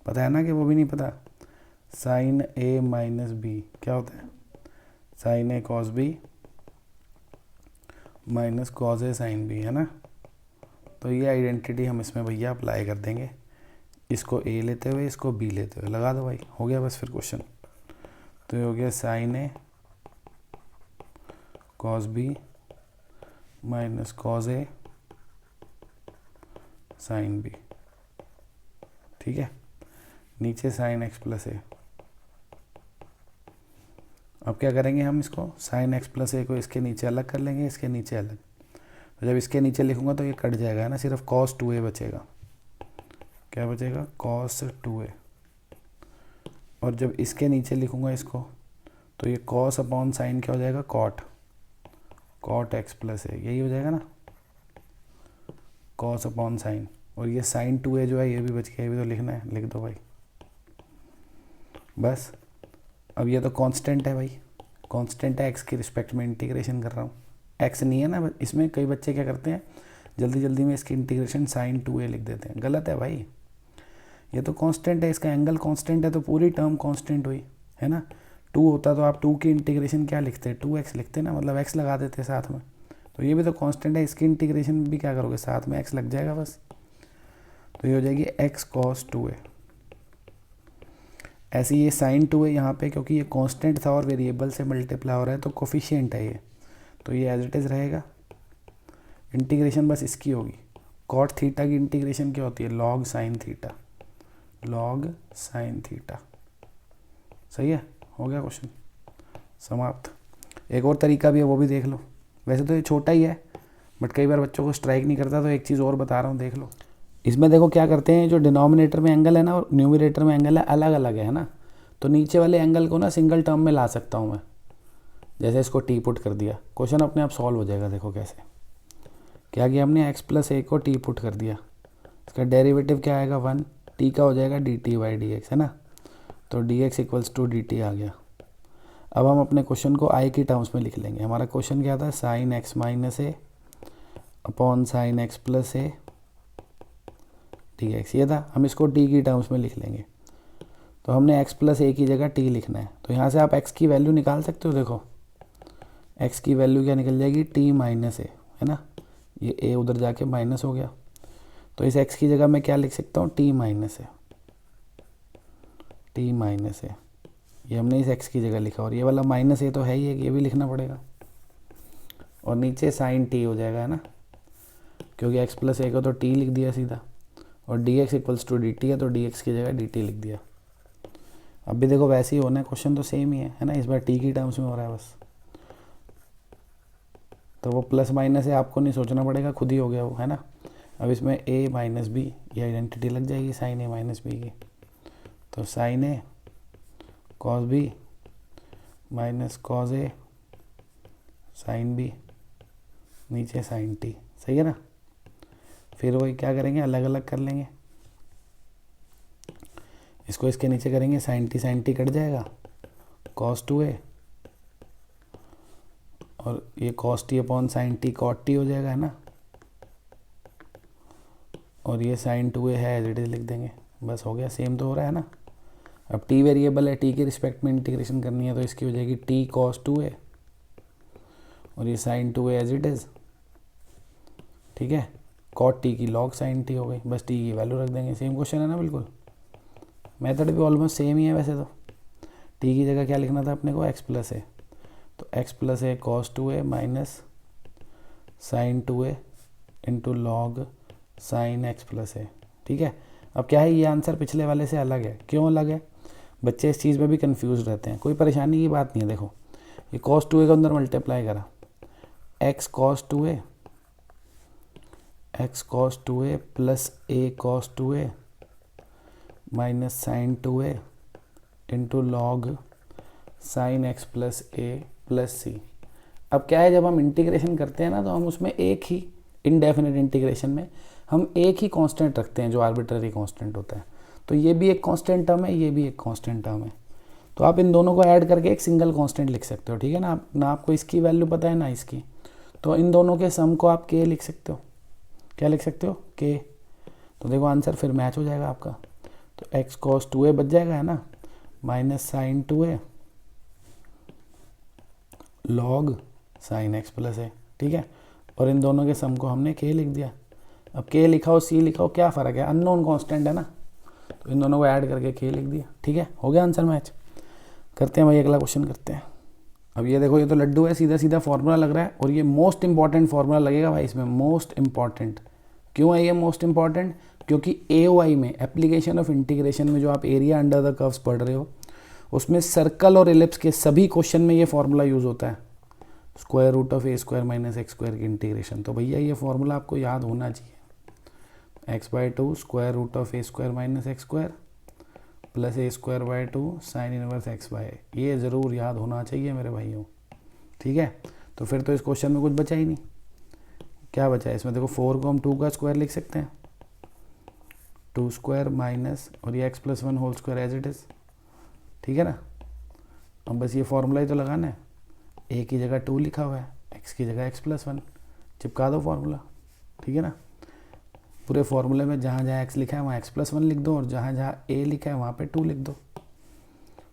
A: पता है ना कि वो भी नहीं पता, sin a - b क्या होता है, sin a cos b - cos a sin b, है ना। तो ये आइडेंटिटी हम इसमें भैया अप्लाई कर देंगे, इसको a लेते हुए इसको b लेते हुए, लगा दो भाई, हो गया बस फिर क्वेश्चन। तो ये हो गया sin a cos b - cos a sin b, ठीक है। नीचे sin x + a। अब क्या करेंगे हम, इसको sin x + a को इसके नीचे अलग कर लेंगे, इसके नीचे अलग। तो जब इसके नीचे लिखूंगा तो ये कट जाएगा, है ना, सिर्फ cos 2a बचेगा। क्या बचेगा, cos 2a। और जब इसके नीचे लिखूंगा इसको, तो ये cos अपॉन साइन क्या हो जाएगा, cot x + a, यही हो जाएगा ना, cos अपॉन साइन। और ये sin 2a जो है ये भी बच गया, ये भी तो लिखना है, लिख दो भाई बस। अब ये तो कांस्टेंट है भाई, कांस्टेंट है, x की रिस्पेक्ट में इंटीग्रेशन कर रहा हूँ, x नहीं है ना इसमें। कई बच्चे क्या करते हैं, जल्दी जल्दी में इसकी इंटीग्रेशन sin 2a लिख देते हैं, गलत है भाई। ये तो कांस्टेंट है, इसका एंगल कांस्टेंट है, तो पूरी टर्म कांस्टेंट हुई, है ना। 2 होता तो आप 2 की इंटीग्रेशन क्या लिखते, 2x लिखते ना, मतलब x लगा देते साथ में। तो ये भी तो कांस्टेंट है, इसकी इंटीग्रेशन में भी क्या करोगे, साथ में x लग जाएगा बस। तो ये हो जाएगी x cos 2a। ऐसे ये sin 2a यहाँ पे, क्योंकि ये कांस्टेंट था और वेरिएबल से मल्टीप्लाई हो रहा है तो कोफिशिएंट है ये, तो ये एज इट इज़ रहेगा। इंटीग्रेशन बस इसकी होगी, cot थीटा की इंटीग्रेशन क्या होती है, log sin theta, log sin theta. सही है, हो गया क्वेश्चन समाप्त। एक और तरीका भी है, वो भी देख लो। वैसे तो ये छोटा ही है, बट कई बार बच्चों को स्ट्राइक नहीं करता, तो एक चीज़ और बता रहा हूँ, देख लो। इसमें देखो क्या करते हैं, जो डिनोमिनेटर में एंगल है ना और न्यूमरेटर में एंगल है, अलग अलग है ना। तो नीचे वाले एंगल को ना सिंगल टर्म में ला सकता हूँ मैं, जैसे इसको टी पुट कर दिया, क्वेश्चन अपने आप सॉल्व हो जाएगा। देखो कैसे, क्या किया हमने, x + a को टी पुट कर दिया, इसका डेरिवेटिव क्या आएगा, 1, t का हो जाएगा dt/dx, है ना। तो dx = dt आ गया। अब हम अपने क्वेश्चन को i की टर्म्स में लिख लेंगे। हमारा क्वेश्चन क्या था, sin x - a upon sine x plus A D x, ये था। हम इसको टी की टर्म्स में लिख लेंगे। तो हमने x प्लस ए की जगह टी लिखना है। तो यहाँ से आप x की वैल्यू निकाल सकते हो। देखो x की वैल्यू क्या निकल जाएगी, t माइनस ए, है ना। ये a उधर जाके माइनस हो गया। तो इस x की जगह मैं क्या लिख सकता हूँ, t माइनस ए, t माइनस ए। ये हमने इस x की जगह लिखा, और ये वाला माइनस ए तो है ही है, ये भी लिखना पड़ेगा। और नीचे साइन t हो जाएगा, है ना, क्योंकि x प्लस ए को तो t लिख दिया सीधा, और d x equals to d t है, तो डी एक्स की जगह डी टी लिख दिया। अब भी देखो वैसे ही होना है, क्वेश्चन तो सेम ही है ना। इस बार टी की टर्म्स में हो रहा है बस। तो वो प्लस माइनस है, आपको नहीं सोचना पड़ेगा, खुद ही हो गया वो, है ना। अब इसमें a माइनस बी, ये आइडेंटिटी लग जाएगी साइन ए माइनस बी की। तो sign A cos B minus cos A sine B, नीचे साइन टी, सही है ना। फिर वही क्या करेंगे, अलग अलग कर लेंगे। इसको इसके नीचे करेंगे, साइन टी कट जाएगा, कॉस टू ए, और ये cos t upon sine t cot t हो जाएगा, है ना। और ये साइन टू ए है, एज इट इज लिख देंगे, बस हो गया। सेम तो हो रहा है ना। अब टी वेरिएबल है, टी के रिस्पेक्ट में इंटीग्रेशन करनी है, तो इसकी हो जाएगी टी कॉस टू ए, और ये sine two a as it is, ठीक है। कॉट टी की लॉग साइन टी हो गई, बस टी की वैल्यू रख देंगे। सेम क्वेश्चन है ना, बिल्कुल। मेथड भी ऑलमोस्ट सेम ही है वैसे तो। टी की जगह क्या लिखना था अपने को, एक्स प्लस ए, तो x plus a cos two a minus sine two a into log sine x plus a, ठीक है। अब क्या है, ये आंसर पिछले वाले से अलग है। क्यों अलग है, बच्चे इस चीज़ में भी कंफ्यूज रहते हैं। कोई परेशानी की बात नहीं है। देखो ये कॉस टू ए का अंदर मल्टीप्लाई करा, x cos two a, x cos two a plus a cos two a minus sine two a into log sine x plus a plus c. अब क्या है, जब हम इंटीग्रेशन करते हैं ना, तो हम उसमें एक ही इनडेफिनेट इंटीग्रेशन में हम एक ही कांस्टेंट रखते हैं, जो आर्बिट्ररी कांस्टेंट होता है। तो ये भी एक कांस्टेंट टर्म है, ये भी एक कांस्टेंट टर्म है। तो आप इन दोनों को ऐड करके एक सिंगल कांस्टेंट लिख सकते हो, ठीक है ना। ना आपको इसकी वैल्यू पता है ना इसकी, तो इन दोनों के सम को आप के लिख सकते हो। क्या लिख सकते हो, के। तो देखो आंसर फिर मैच हो जाएगा आपका। तो एक्स कॉस टू ए बच जाएगा, है ना, minus sine two A log sine x plus a, ठीक है। और इन दोनों के सम को हमने के लिख दिया। अब के लिखाओ सी लिखाओ, क्या फ़र्क है, अननोन कांस्टेंट है ना। तो इन दोनों को ऐड करके के लिख दिया, ठीक है। हो गया आंसर मैच। करते हैं भाई, अगला क्वेश्चन करते हैं। अब ये देखो, ये तो लड्डू है, सीधा सीधा फॉर्मूला लग रहा है, और ये मोस्ट इंपॉर्टेंट फॉर्मूला लगेगा भाई इसमें। मोस्ट इंपॉर्टेंट क्यों है ये मोस्ट इंपॉर्टेंट, क्योंकि AOI में, एप्लीकेशन ऑफ इंटीग्रेशन में, जो आप एरिया अंडर द कर्व्स पढ़ रहे हो, उसमें सर्कल और एलिप्स के सभी क्वेश्चन में ये फॉर्मूला यूज़ होता है, square root of a square minus x square की इंटीग्रेशन। तो भैया ये फॉर्मूला आपको याद होना चाहिए। X by two square root of a square minus x square plus a square by two sine inverse x by, ये ज़रूर याद होना चाहिए मेरे भाइयों, ठीक है। तो फिर तो इस क्वेश्चन में कुछ बचा ही नहीं। क्या बचा है इसमें, देखो 4 को हम 2 का स्क्वायर लिख सकते हैं, 2 स्क्वायर माइनस, और ये x plus 1 whole square as it is, ठीक है ना। अब बस ये फॉर्मूला ही तो लगाना है। ए की जगह 2 लिखा हुआ है, एक्स की जगह एक्स प्लस 1, चिपका दो फॉर्मूला, ठीक है ना। पूरे फॉर्मूले में जहाँ जहाँ एक्स लिखा है वहाँ एक्स प्लस 1 लिख दो, और जहाँ जहाँ ए लिखा है वहाँ पे 2 लिख दो।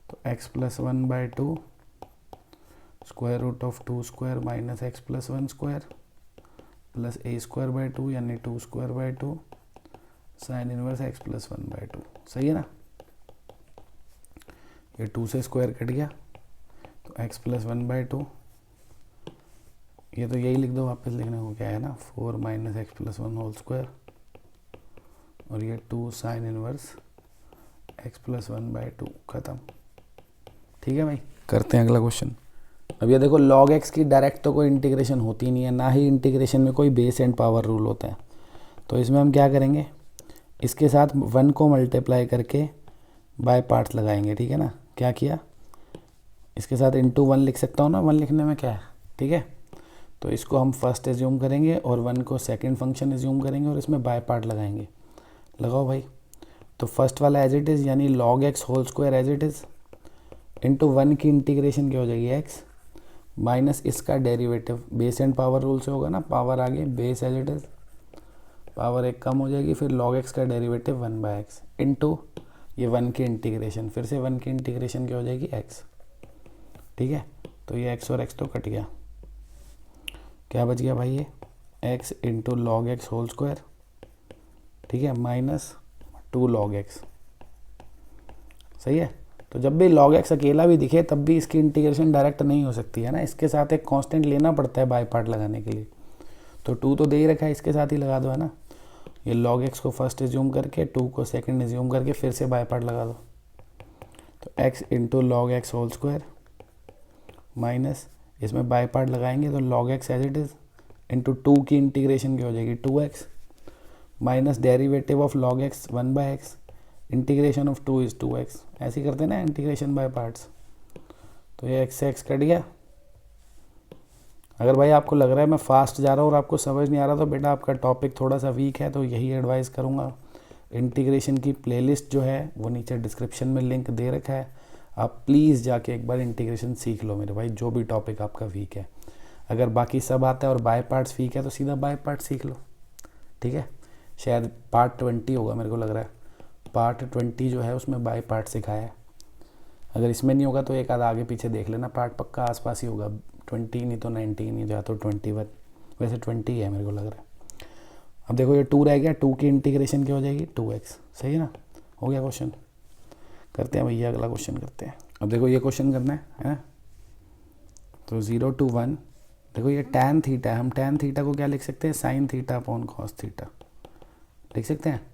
A: तो x plus 1 by 2 square root of 2 square minus x plus 1 square plus a square by 2, यानी 2 square by 2 sine inverse x plus 1 by 2, सही है ना। ये 2 से स्क्वायर कट गया, तो एक्स प्लस 1 बाई 2, ये तो यही लिख दो, वापस लिखने को क्या है ना, 4 minus x plus 1 whole square, और ये 2 sine inverse x plus 1 by 2, ख़त्म, ठीक है भाई। करते हैं अगला क्वेश्चन। अब ये देखो, log x की डायरेक्ट तो कोई इंटीग्रेशन होती नहीं है, ना ही इंटीग्रेशन में कोई बेस एंड पावर रूल होता है। तो इसमें हम क्या करेंगे, इसके साथ 1 को मल्टीप्लाई करके बाय पार्ट्स लगाएंगे, ठीक है ना। क्या किया, इसके साथ इंटू 1 लिख सकता हूँ ना, 1 लिखने में क्या है, ठीक है। तो इसको हम फर्स्ट एज्यूम करेंगे, और 1 को सेकंड फंक्शन एज्यूम करेंगे, और इसमें बाय पार्ट लगाएंगे। लगाओ भाई। तो फर्स्ट वाला एज इट इज़, यानी log x whole square as it is, into 1 की इंटीग्रेशन क्या हो जाएगी, x माइनस इसका derivative base and power rule से होगा ना, पावर आगे base as it is, power एक कम हो जाएगी, फिर log x का डेरिवेटिव 1/x इनटू ये 1 की इंटीग्रेशन, फिर से 1 की इंटीग्रेशन क्या हो जाएगी x। ठीक है, तो ये x और x तो कट गया, क्या बच गया भाई, ये x into log x whole square, ठीक है, माइनस 2 log x। सही है, तो जब भी log x अकेला भी दिखे तब भी इसकी इंटीग्रेशन डायरेक्ट नहीं हो सकती है ना, इसके साथ एक कांस्टेंट लेना पड़ता है बाय पार्ट लगाने के लिए। तो 2 तो दे ही रखा है, इसके साथ ही लगा दो, है ना। ये log x को फर्स्ट एज्यूम करके 2 को सेकंड एज्यूम करके फिर से बाय पार्ट लगा दो, तो x into log x whole square minus, इसमें बाय पार्ट लगाएंगे तो log x as it is into 2 की इंटीग्रेशन क्या हो जाएगी 2x minus derivative of log x 1/x, integration of 2 is 2x। ऐसे ही करते हैं ना इंटीग्रेशन बाय पार्ट्स। तो ये x से x कट गया। अगर भाई आपको लग रहा है मैं फास्ट जा रहा हूँ और आपको समझ नहीं आ रहा तो बेटा आपका टॉपिक थोड़ा सा वीक है, तो यही एडवाइस करूँगा, इंटीग्रेशन की प्लेलिस्ट जो है वो नीचे डिस्क्रिप्शन में लिंक दे रखा है, आप प्लीज़ जाके एक बार इंटीग्रेशन सीख लो मेरे भाई, जो भी टॉपिक आपका वीक है। अगर बाकी सब आता है और बाय पार्ट्स वीक है तो सीधा बाय पार्ट सीख लो, ठीक है। शायद पार्ट 20 होगा, मेरे को लग रहा है पार्ट 20 जो है उसमें बाय पार्ट सिखाया है। अगर इसमें नहीं होगा तो एक आधा आगे पीछे देख लेना, पार्ट पक्का आसपास ही होगा, 20 नहीं तो 19 नहीं जा तो 21, वैसे 20 है मेरे को लग रहा है। अब देखो ये 2 रह गया, 2 की इंटीग्रेशन क्या हो जाएगी 2x। सही है ना, हो गया क्वेश्चन। करते हैं भैया अगला क्वेश्चन करते हैं। अब देखो ये क्वेश्चन करना है ना, तो 0 to 1, देखो ये tan थीटा है, हम tan थीटा को क्या लिख सकते हैं, sin theta upon cos theta लिख सकते हैं।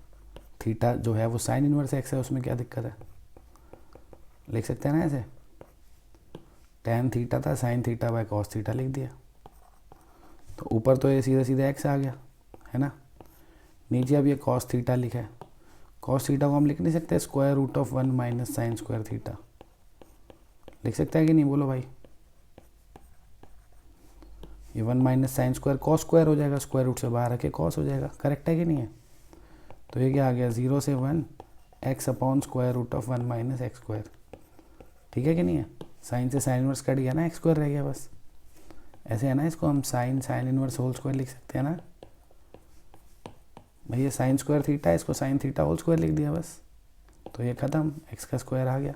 A: थीटा जो है वो साइन इनवर्स x है, उसमें क्या दिक्कत है, लिख सकते हैं ना ऐसे, tan थीटा था sin theta by cos theta लिख दिया, तो ऊपर तो ये सीधा सीधा x आ गया, है ना। नीचे अब ये cos थीटा लिखा है, cos थीटा को हम लिख नहीं सकते square root of 1 minus sine square theta, लिख सकता है कि नहीं, बोलो भाई। ये 1 minus sine square cos square हो जाएगा, स्क्वायर रूट से बाहर रखे कॉस हो जाएगा, करेक्ट है कि नहीं है। तो ये क्या आ गया 0 से 1 x upon square root of 1 minus x square, ठीक है कि नहीं है। साइन से साइन इनवर्स कट गया ना, एक्स स्क्वायर रह गया बस, ऐसे है ना, इसको हम साइन इनवर्स होल स्क्वायर लिख सकते हैं ना भैया, साइन स्क्वायर थीटा है, इसको साइन थीटा होल स्क्वायर लिख दिया बस, तो ये ख़त्म, एक्स का स्क्वायर आ गया।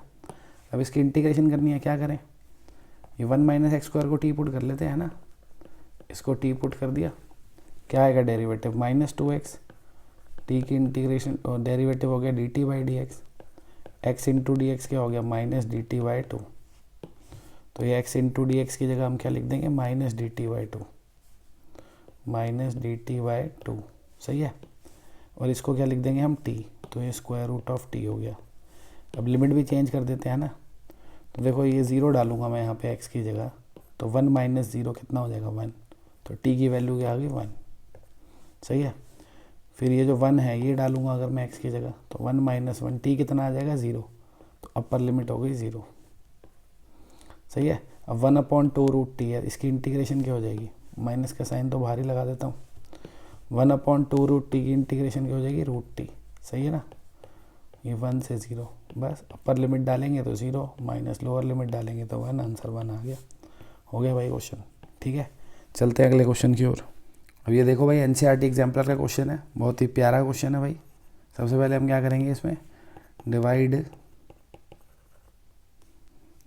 A: अब इसकी इंटीग्रेशन करनी है, क्या करें, ये 1 माइनस एक्स स्क्वायर को टी पुट कर लेते हैं ना, इसको टी पुट कर दिया, क्या आएगा डेरिवेटिव -2x, टी की इंटीग्रेशन और डेरिवेटिव हो गया dt by d x, x into d x क्या हो गया -dt/2, तो ये x इंटू डी एक्स की जगह हम क्या लिख देंगे -dt/2, -dt/2, सही है। और इसको क्या लिख देंगे हम t, तो ये स्क्वायर रूट ऑफ t हो गया। अब लिमिट भी चेंज कर देते हैं ना, तो देखो ये 0 डालूंगा मैं यहाँ पे x की जगह, तो 1 माइनस 0 कितना हो जाएगा 1, तो t की वैल्यू क्या आ गई 1, सही है। फिर ये जो 1 है ये डालूंगा अगर मैं x की जगह, तो 1 माइनस 1, t कितना आ जाएगा 0, तो अपर लिमिट हो गई 0, सही है। अब 1/2 रूट टी है, इसकी इंटीग्रेशन क्या हो जाएगी, माइनस का साइन तो बाहर ही लगा देता हूँ, 1/2 रूट टी की इंटीग्रेशन क्या हो जाएगी √t, सही है ना। ये 1 से 0, बस अपर लिमिट डालेंगे तो 0 माइनस लोअर लिमिट डालेंगे तो 1, आंसर 1 आ गया। हो गया भाई क्वेश्चन, ठीक है। चलते हैं अगले क्वेश्चन की ओर। अब ये देखो भाई एनसीईआरटी एग्जाम्पलर का क्वेश्चन है, बहुत ही प्यारा क्वेश्चन है भाई। सबसे पहले हम क्या करेंगे, इसमें divide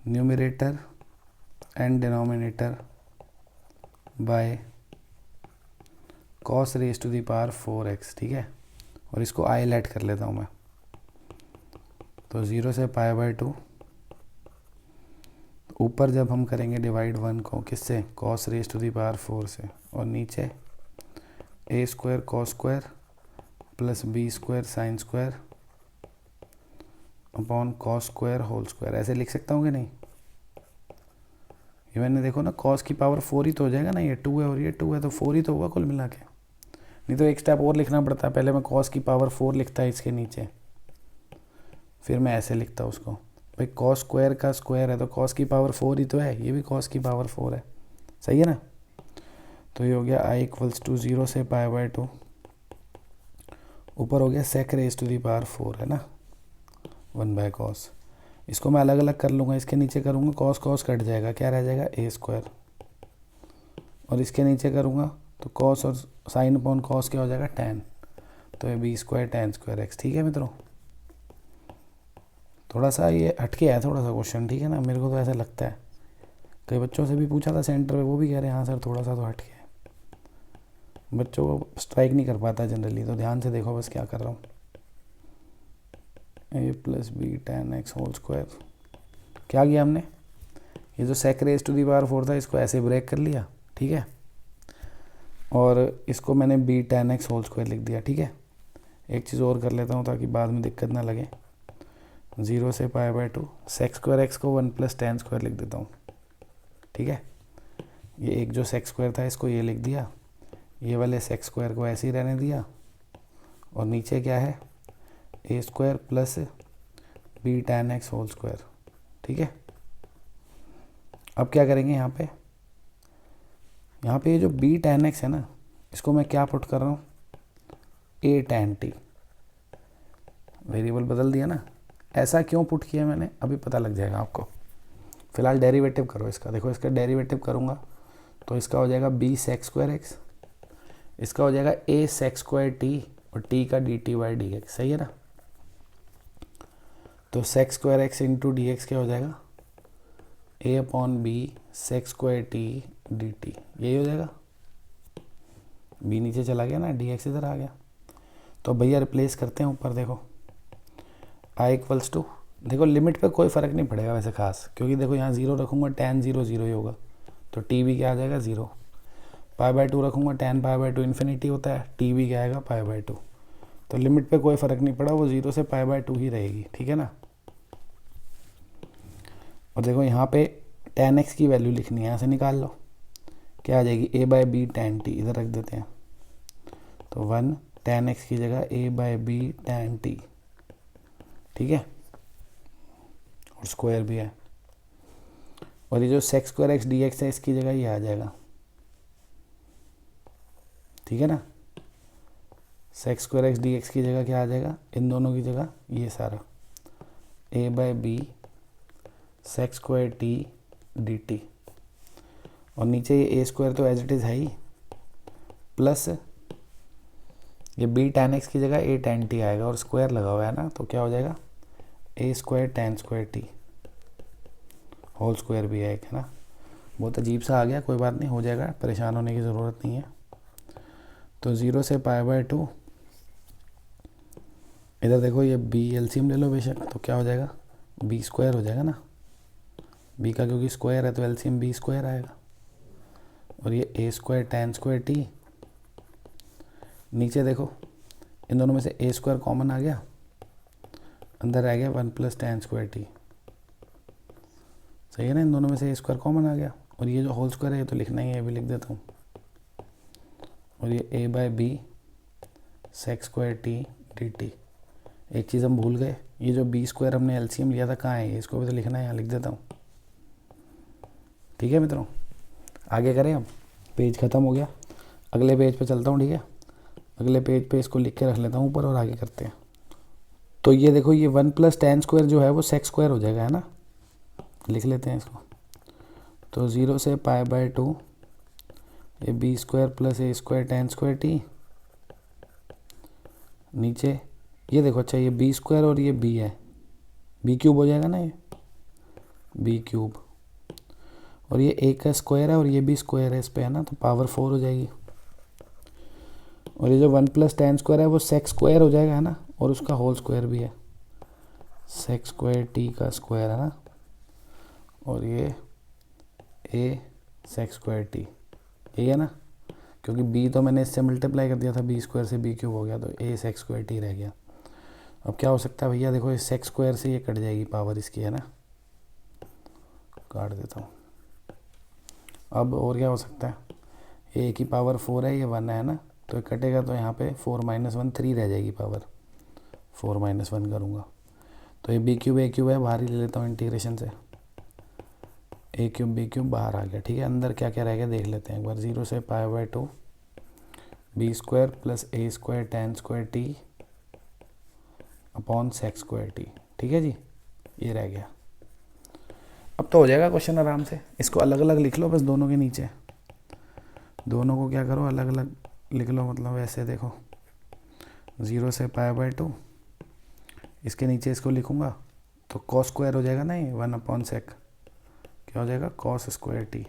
A: numerator and denominator by cos raise to the power 4x, ठीक है। और इसको आई लेट कर लेता हूँ मैं, तो 0 से π/2, ऊपर जब हम करेंगे डिवाइड 1 को किससे, cos raise to the power 4 से, और नीचे a square cos square plus b square sine square upon cos square whole square, ऐसे लिख सकता हूँ कि नहीं। ये मैंने देखो ना cos की पावर 4 ही तो हो जाएगा ना, ये 2 है और ये 2 है, तो 4 ही तो होगा कुल मिला के, नहीं तो एक स्टेप और लिखना पड़ता है, पहले मैं cos की पावर 4 लिखता है इसके नीचे, फिर मैं ऐसे लिखता हूँ उसको, भाई cos स्क्वायर का स्क्वायर है तो cos की पावर 4 ही तो है, ये भी cos की पावर 4 है, सही है ना। तो ये हो गया i = 0 से π/2, ऊपर हो गया sec raise to the power 4 है ना 1/cos, इसको मैं अलग अलग कर लूँगा, इसके नीचे करूँगा cos कट जाएगा, क्या रह जाएगा a स्क्वायर और इसके नीचे करूँगा तो कॉस और साइन अपॉन कॉस क्या हो जाएगा, tan। तो ये B square tan square x. ठीक है मित्रों, थोड़ा सा ये हटके आया थोड़ा सा क्वेश्चन, ठीक है ना, मेरे को तो ऐसा लगता है। कई बच्चों से भी पूछा था सेंटर में, वो भी कह रहे हैं हाँ सर थोड़ा सा तो हटके है। बच्चों को स्ट्राइक नहीं कर पाता जनरली, तो ध्यान से देखो बस क्या कर रहा हूँ। a plus B tan x whole square, क्या किया हमने, ये जो sec raise to the power 4 था इसको ऐसे ब्रेक कर लिया, ठीक है, और इसको मैंने b tan x whole square लिख दिया। ठीक है, एक चीज़ और कर लेता हूँ ताकि बाद में दिक्कत ना लगे। 0 से π/2 sec स्क्वायर एक्स को 1 प्लस tan स्क्वायर लिख देता हूँ। ठीक है, ये एक जो sec स्क्वायर था इसको ये लिख दिया, ये वाले sec स्क्वायर को ऐसे ही रहने दिया, और नीचे क्या है, a square plus b tan x whole square. ठीक है, अब क्या करेंगे यहाँ पे ये जो b tan एक्स है ना, इसको मैं क्या पुट कर रहा हूँ, a tan t। वेरिएबल बदल दिया ना, ऐसा क्यों पुट किया मैंने अभी पता लग जाएगा आपको। फिलहाल डेरिवेटिव करो इसका, देखो इसका डेरिवेटिव करूँगा तो इसका हो जाएगा b sec स्क्वायर एक्स, इसका हो जाएगा a sec स्क्वायर t, और t का dt/dx। सही है ना, तो sec square x into d x क्या हो जाएगा, a upon b sec square t dt, यही हो जाएगा। b नीचे चला गया ना, dx इधर आ गया। तो भैया रिप्लेस करते हैं ऊपर, देखो i इक्वल्स टू, देखो लिमिट पे कोई फ़र्क नहीं पड़ेगा वैसे खास, क्योंकि देखो यहाँ 0 रखूँगा tan 0 0 ही होगा, तो t भी क्या आ जाएगा 0। π/2 रखूँगा tan π/2 इन्फिनिटी होता है, t भी क्या आएगा π/2। तो लिमिट पे कोई फ़र्क नहीं पड़ा, वो 0 से π/2 ही रहेगी। ठीक है ना, और देखो यहाँ पे tan x की वैल्यू लिखनी है, यहाँ से निकाल लो, क्या आ जाएगी, a/b tan t, इधर रख देते हैं, तो 1 tan x की जगह a/b tan t। ठीक है, और स्क्वायर भी है, और ये जो sec square x d x है इसकी जगह ये आ जाएगा। ठीक है ना, sec square x d x की जगह क्या आ जाएगा, इन दोनों की जगह ये सारा a/b sec square t dt, और नीचे ये a स्क्वायर तो एज इट इज़ है ही, प्लस ये b tan x की जगह a tan t आएगा, और स्क्वायर लगा हुआ है ना, तो क्या हो जाएगा, a square tan square t whole square भी है एक, है ना। बहुत अजीब सा आ गया, कोई बात नहीं, हो जाएगा, परेशान होने की ज़रूरत नहीं है। तो 0 से π/2, इधर देखो ये b एलसीएम ले लो बेशक, तो क्या हो जाएगा, b स्क्वायर हो जाएगा ना, b का क्योंकि स्क्वायर है तो एलसीएम b स्क्वायर आएगा, और ये a square tan square t, नीचे देखो इन दोनों में से a स्क्वायर कॉमन आ गया, अंदर आ गया 1 प्लस tan स्क्वायर t। सही है ना, इन दोनों में से a स्क्वायर कॉमन आ गया, और ये जो होल स्क्वायर है ये तो लिखना ही है, ये भी लिख देता हूँ, और ये a/b sec square t dt। एक चीज़ हम भूल गए, ये जो b स्क्वायर हमने एलसीएम लिया था कहाँ है, इसको भी तो लिखना है, यहाँ लिख देता हूँ। ठीक है मित्रों, आगे करें, अब पेज ख़त्म हो गया, अगले पेज पे चलता हूँ। ठीक है, अगले पेज पे इसको लिख के रख लेता हूँ ऊपर, और आगे करते हैं। तो ये देखो ये 1 प्लस tan स्क्वायर जो है वो sec स्क्वायर हो जाएगा, है ना, लिख लेते हैं इसको। तो 0 से π/2 ये b square plus a square tan square t, नीचे ये देखो, अच्छा ये b स्क्वायर और ये b है, b क्यूब हो जाएगा ना, ये b क्यूब, और ये a का स्क्वायर है और ये भी स्क्वायर है इस पे, है ना, तो पावर 4 हो जाएगी, और ये जो 1 प्लस tan स्क्वायर है वो sec स्क्वायर हो जाएगा, है ना, और उसका होल स्क्वायर भी है, sec स्क्वायर t का स्क्वायर, है ना, और ये a sec स्क्वायर t, यही है ना, क्योंकि b तो मैंने इससे मल्टीप्लाई कर दिया था, b स्क्वायर से b क्यूब हो गया, तो a sec स्क्वायर t रह गया। अब क्या हो सकता है भैया, देखो इस sec स्क्वायर से ये कट जाएगी पावर इसकी, है ना, काट देता हूँ। अब और क्या हो सकता है, a की पावर 4 है, ये 1 है ना, तो ये कटेगा, तो यहाँ पे 4 - 1 3 रह जाएगी पावर, 4 - 1 करूँगा, तो ये b क्यूब a क्यूब है, बाहर ही ले लेता हूँ इंटीग्रेशन से, a क्यूब b क्यूब बाहर आ गया। ठीक है, अंदर क्या क्या रह गया देख लेते हैं एक बार। 0 से π/2 b square plus a square tan square t upon sec square t। ठीक है जी, ये रह गया। अब तो हो जाएगा क्वेश्चन आराम से, इसको अलग अलग लिख लो बस दोनों के नीचे। दोनों को क्या करो अलग अलग लिख लो, मतलब ऐसे देखो 0 से π/2, इसके नीचे इसको लिखूँगा तो कॉस स्क्वायर हो जाएगा ना, ये 1/sec क्या हो जाएगा कॉस स्क्वायर टी,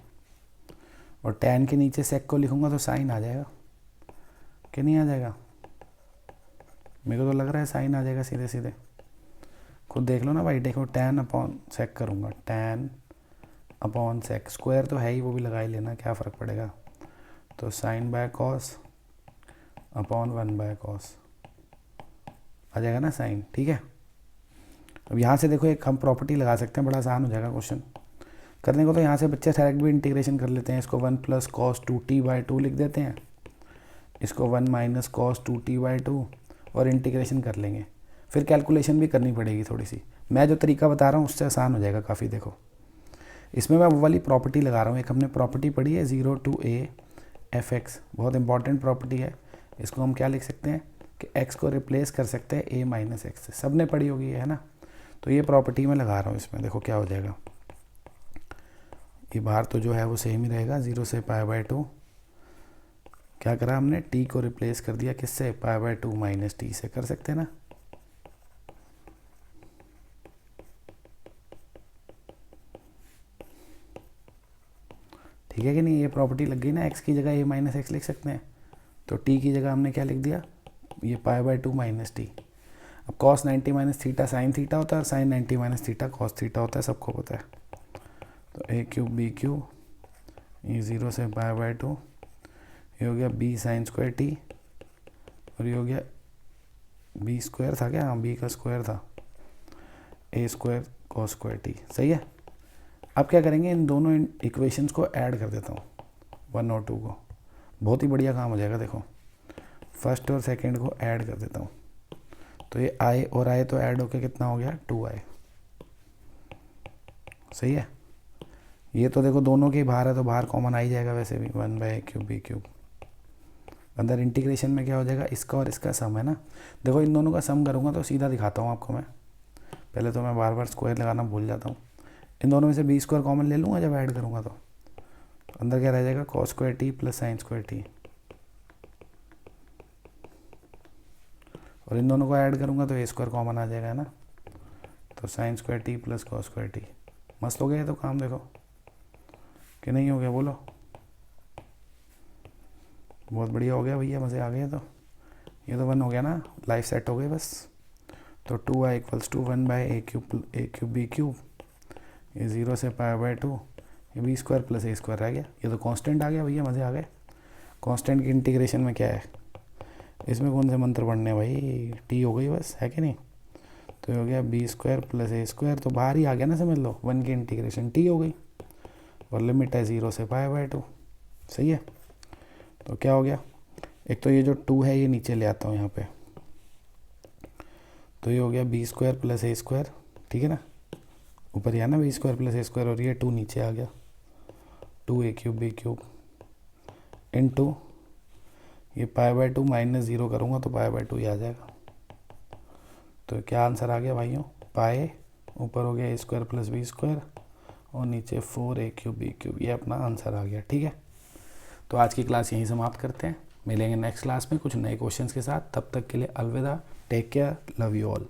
A: और tan के नीचे sec को लिखूँगा तो साइन आ जाएगा कि नहीं आ जाएगा? मेरे को तो लग रहा है साइन आ जाएगा सीधे सीधे, खुद देख लो ना भाई। देखो tan/sec करूँगा, tan/sec, स्क्वायर तो है ही वो भी लगा ही लेना, क्या फ़र्क पड़ेगा। तो sin/cos अपॉन 1/cos आ जाएगा ना साइन, ठीक है। अब यहाँ से देखो एक हम प्रॉपर्टी लगा सकते हैं, बड़ा आसान हो जाएगा क्वेश्चन करने को। तो यहाँ से बच्चे डायरेक्ट भी इंटीग्रेशन कर लेते हैं, इसको 1 + cos 2t/2 लिख देते हैं, इसको 1 - cos 2t/2 और इंटीग्रेशन कर लेंगे। फिर कैलकुलेशन भी करनी पड़ेगी थोड़ी सी, मैं जो तरीका बता रहा हूँ उससे आसान हो जाएगा काफ़ी। देखो इसमें मैं वो वाली प्रॉपर्टी लगा रहा हूँ, एक हमने प्रॉपर्टी पढ़ी है 0 to a fx, बहुत इंपॉर्टेंट प्रॉपर्टी है। इसको हम क्या लिख सकते हैं कि x को रिप्लेस कर सकते हैं a - x से, सब ने पढ़ी होगी है ना। तो ये प्रॉपर्टी मैं लगा रहा हूँ इसमें, देखो क्या हो जाएगा। ये बाहर तो जो है वो सेम ही रहेगा, 0 से π/2, क्या करा हमने t को रिप्लेस कर दिया किससे, π/2 - t से, कर सकते हैं ना। ठीक है कि नहीं, ये प्रॉपर्टी लग गई ना, x की जगह a - x लिख सकते हैं, तो t की जगह हमने क्या लिख दिया, ये π/2 - t। अब cos 90 - थीटा साइन थीटा होता है और साइन 90 - थीटा कॉस थीटा होता है, सबको पता है। तो a³ b³, ये 0 से π/2, ये हो गया b sin² t, और ये हो गया b² था क्या, हाँ b का स्क्वायर था, a² cos² t, सही है। अब क्या करेंगे, इन दोनों इक्वेशंस को ऐड कर देता हूँ, 1 और 2 को, बहुत ही बढ़िया काम हो जाएगा। देखो फर्स्ट और सेकंड को ऐड कर देता हूँ, तो ये i और i तो ऐड होके कितना हो गया 2i, सही है। ये तो देखो दोनों के बाहर है तो बाहर कॉमन आ ही जाएगा वैसे भी, 1/a³ b³। अंदर इंटीग्रेशन में क्या हो जाएगा, इसका और इसका सम है ना। देखो इन दोनों का सम करूँगा तो सीधा दिखाता हूँ आपको मैं, पहले तो मैं बार बार स्क्वायर लगाना भूल जाता हूँ। इन दोनों में से b² कॉमन ले लूँगा जब ऐड करूँगा, तो अंदर क्या रह जाएगा cos² t + sin² t, और इन दोनों को ऐड करूँगा तो a² कॉमन आ जाएगा ना, तो sin² t + cos² t। मस्त हो गया तो काम, देखो कि नहीं हो गया, बोलो। बहुत बढ़िया हो गया भैया, मज़े आ गए। तो ये तो 1 हो गया ना, लाइफ सेट हो गई बस। तो 2i = 1/a³ b³, ये 0 से π/2, ये b² + a² रह गया। ये तो कांस्टेंट आ गया भैया, मज़े आ गए। कांस्टेंट की इंटीग्रेशन में क्या है, इसमें कौन से मंत्र पढ़ने हैं भाई, t हो गई बस, है कि नहीं। तो हो गया b² + a², तो बाहर ही आ गया ना, समझ लो 1 की इंटीग्रेशन t हो गई, और लिमिट है 0 से π/2, सही है। तो क्या हो गया, एक तो ये जो 2 है ये नीचे ले आता हूँ यहाँ पे, तो ये हो गया b² + a², ठीक है ना, ऊपर यहाँ ना b² + a², और ये 2 नीचे आ गया, 2a³ b³ इनटू ये π/2 - 0 करूँगा तो π/2 ही आ जाएगा। तो क्या आंसर आ गया भाइयों, पाए ऊपर हो गया a² + b² और नीचे 4a³ b³, ये अपना आंसर आ गया, ठीक है। तो आज की क्लास यहीं समाप्त करते हैं, मिलेंगे नेक्स्ट क्लास में कुछ नए क्वेश्चंस के साथ। तब तक के लिए अलविदा, take care, love you all.